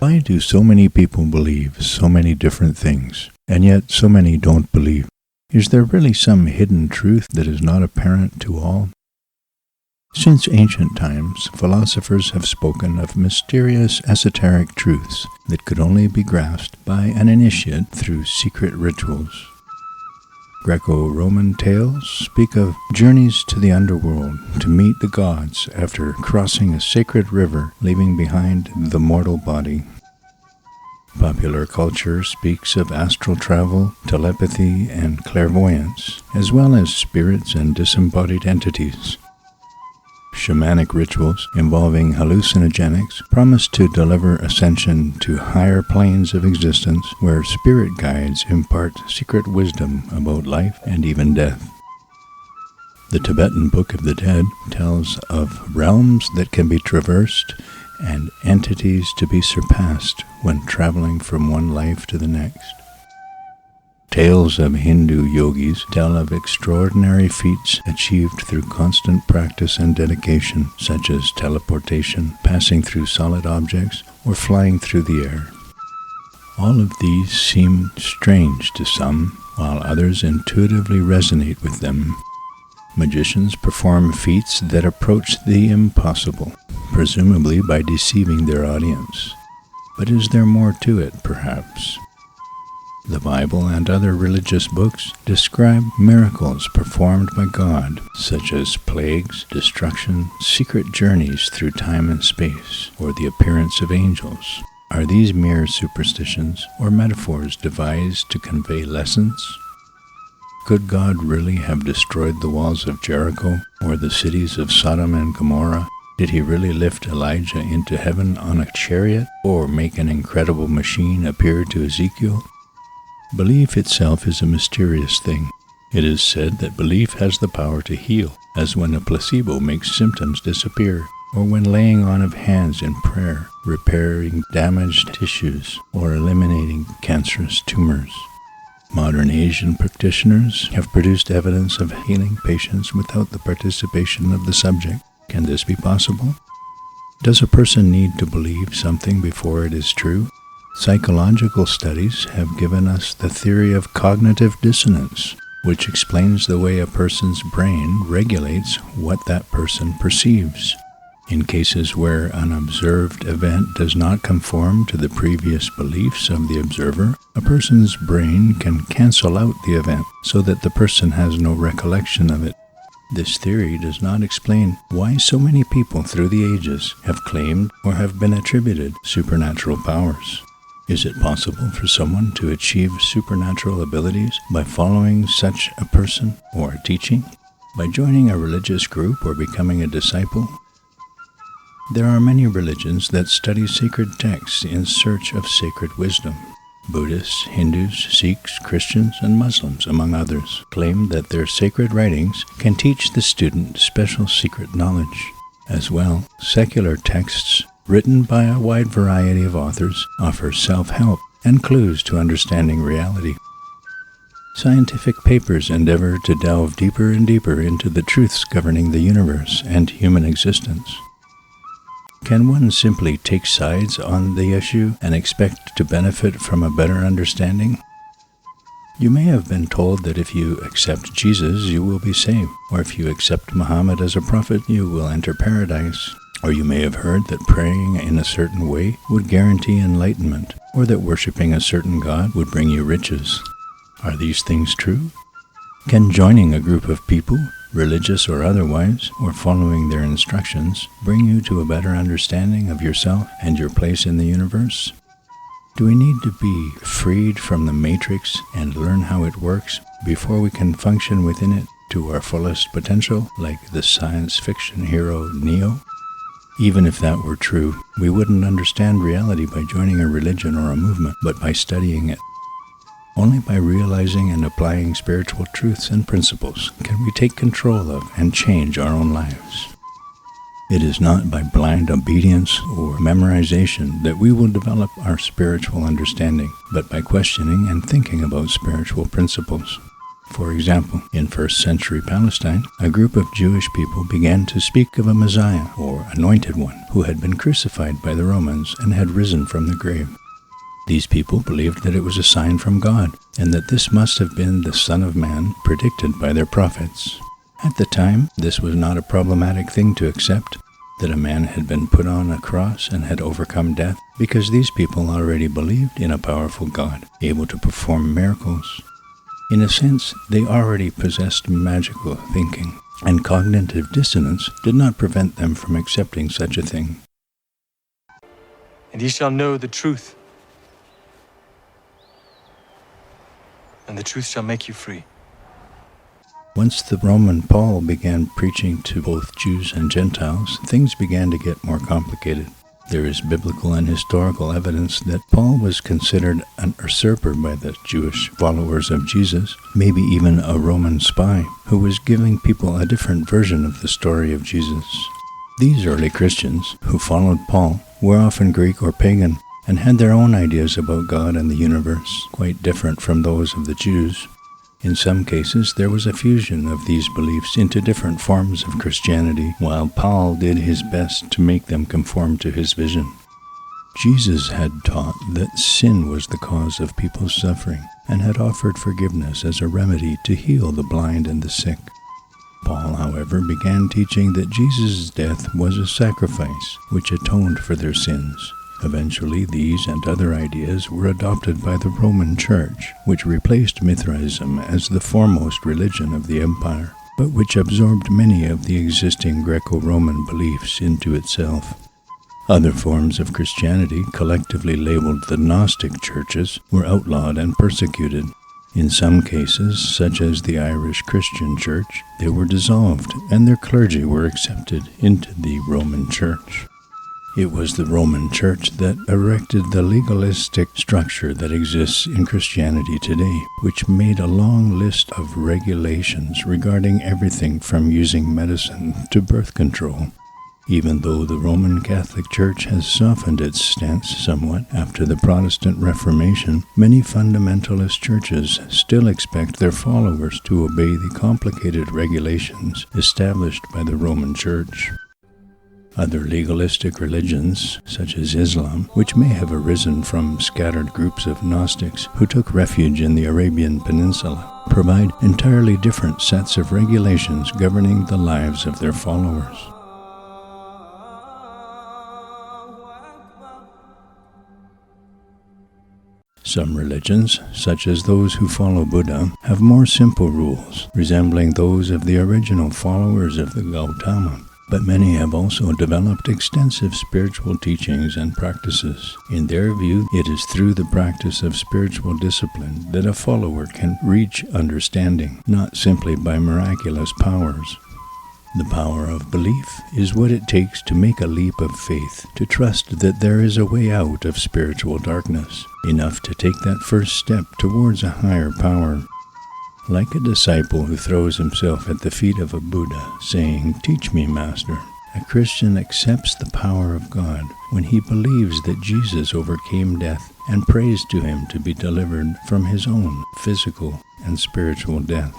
Why do so many people believe so many different things, and yet so many don't believe? Is there really some hidden truth that is not apparent to all? Since ancient times, philosophers have spoken of mysterious esoteric truths that could only be grasped by an initiate through secret rituals. Greco-Roman tales speak of journeys to the underworld to meet the gods after crossing a sacred river, leaving behind the mortal body. Popular culture speaks of astral travel, telepathy, and clairvoyance, as well as spirits and disembodied entities. Shamanic rituals involving hallucinogenics promise to deliver ascension to higher planes of existence where spirit guides impart secret wisdom about life and even death. The Tibetan Book of the Dead tells of realms that can be traversed and entities to be surpassed when traveling from one life to the next. Tales of Hindu yogis tell of extraordinary feats achieved through constant practice and dedication, such as teleportation, passing through solid objects, or flying through the air. All of these seem strange to some, while others intuitively resonate with them. Magicians perform feats that approach the impossible, presumably by deceiving their audience. But is there more to it, perhaps? The Bible and other religious books describe miracles performed by God, such as plagues, destruction, secret journeys through time and space, or the appearance of angels. Are these mere superstitions or metaphors devised to convey lessons? Could God really have destroyed the walls of Jericho or the cities of Sodom and Gomorrah? Did he really lift Elijah into heaven on a chariot or make an incredible machine appear to Ezekiel? Belief itself is a mysterious thing. It is said that belief has the power to heal, as when a placebo makes symptoms disappear, or when laying on of hands in prayer, repairing damaged tissues, or eliminating cancerous tumors. Modern Asian practitioners have produced evidence of healing patients without the participation of the subject. Can this be possible? Does a person need to believe something before it is true? Psychological studies have given us the theory of cognitive dissonance, which explains the way a person's brain regulates what that person perceives. In cases where an observed event does not conform to the previous beliefs of the observer, a person's brain can cancel out the event so that the person has no recollection of it. This theory does not explain why so many people through the ages have claimed or have been attributed supernatural powers. Is it possible for someone to achieve supernatural abilities by following such a person or a teaching? By joining a religious group or becoming a disciple? There are many religions that study sacred texts in search of sacred wisdom. Buddhists, Hindus, Sikhs, Christians, and Muslims, among others, claim that their sacred writings can teach the student special secret knowledge. As well, secular texts written by a wide variety of authors offer self-help and clues to understanding reality. Scientific papers endeavor to delve deeper and deeper into the truths governing the universe and human existence. Can one simply take sides on the issue and expect to benefit from a better understanding? You may have been told that if you accept Jesus, you will be saved, or if you accept Muhammad as a prophet, you will enter paradise. Or you may have heard that praying in a certain way would guarantee enlightenment, or that worshiping a certain god would bring you riches. Are these things true? Can joining a group of people, religious or otherwise, or following their instructions, bring you to a better understanding of yourself and your place in the universe? Do we need to be freed from the matrix and learn how it works before we can function within it to our fullest potential, like the science fiction hero Neo? Even if that were true, we wouldn't understand reality by joining a religion or a movement, but by studying it. Only by realizing and applying spiritual truths and principles can we take control of and change our own lives. It is not by blind obedience or memorization that we will develop our spiritual understanding, but by questioning and thinking about spiritual principles. For example, in first century Palestine, a group of Jewish people began to speak of a Messiah, or anointed one, who had been crucified by the Romans and had risen from the grave. These people believed that it was a sign from God, and that this must have been the Son of Man predicted by their prophets. At the time, this was not a problematic thing to accept, that a man had been put on a cross and had overcome death, because these people already believed in a powerful God, able to perform miracles. In a sense, they already possessed magical thinking, and cognitive dissonance did not prevent them from accepting such a thing. And ye shall know the truth, and the truth shall make you free. Once the Roman Paul began preaching to both Jews and Gentiles, things began to get more complicated. There is biblical and historical evidence that Paul was considered an usurper by the Jewish followers of Jesus, maybe even a Roman spy, who was giving people a different version of the story of Jesus. These early Christians, who followed Paul, were often Greek or pagan, and had their own ideas about God and the universe, quite different from those of the Jews. In some cases, there was a fusion of these beliefs into different forms of Christianity, while Paul did his best to make them conform to his vision. Jesus had taught that sin was the cause of people's suffering, and had offered forgiveness as a remedy to heal the blind and the sick. Paul, however, began teaching that Jesus' death was a sacrifice which atoned for their sins. Eventually, these and other ideas were adopted by the Roman Church, which replaced Mithraism as the foremost religion of the empire, but which absorbed many of the existing Greco-Roman beliefs into itself. Other forms of Christianity, collectively labeled the Gnostic churches, were outlawed and persecuted. In some cases, such as the Irish Christian Church, they were dissolved, and their clergy were accepted into the Roman Church. It was the Roman Church that erected the legalistic structure that exists in Christianity today, which made a long list of regulations regarding everything from using medicine to birth control. Even though the Roman Catholic Church has softened its stance somewhat after the Protestant Reformation, many fundamentalist churches still expect their followers to obey the complicated regulations established by the Roman Church. Other legalistic religions, such as Islam, which may have arisen from scattered groups of Gnostics who took refuge in the Arabian Peninsula, provide entirely different sets of regulations governing the lives of their followers. Some religions, such as those who follow Buddha, have more simple rules, resembling those of the original followers of the Gautama. But many have also developed extensive spiritual teachings and practices. In their view, it is through the practice of spiritual discipline that a follower can reach understanding, not simply by miraculous powers. The power of belief is what it takes to make a leap of faith, to trust that there is a way out of spiritual darkness, enough to take that first step towards a higher power. Like a disciple who throws himself at the feet of a Buddha, saying, "Teach me, Master," a Christian accepts the power of God when he believes that Jesus overcame death and prays to him to be delivered from his own physical and spiritual death.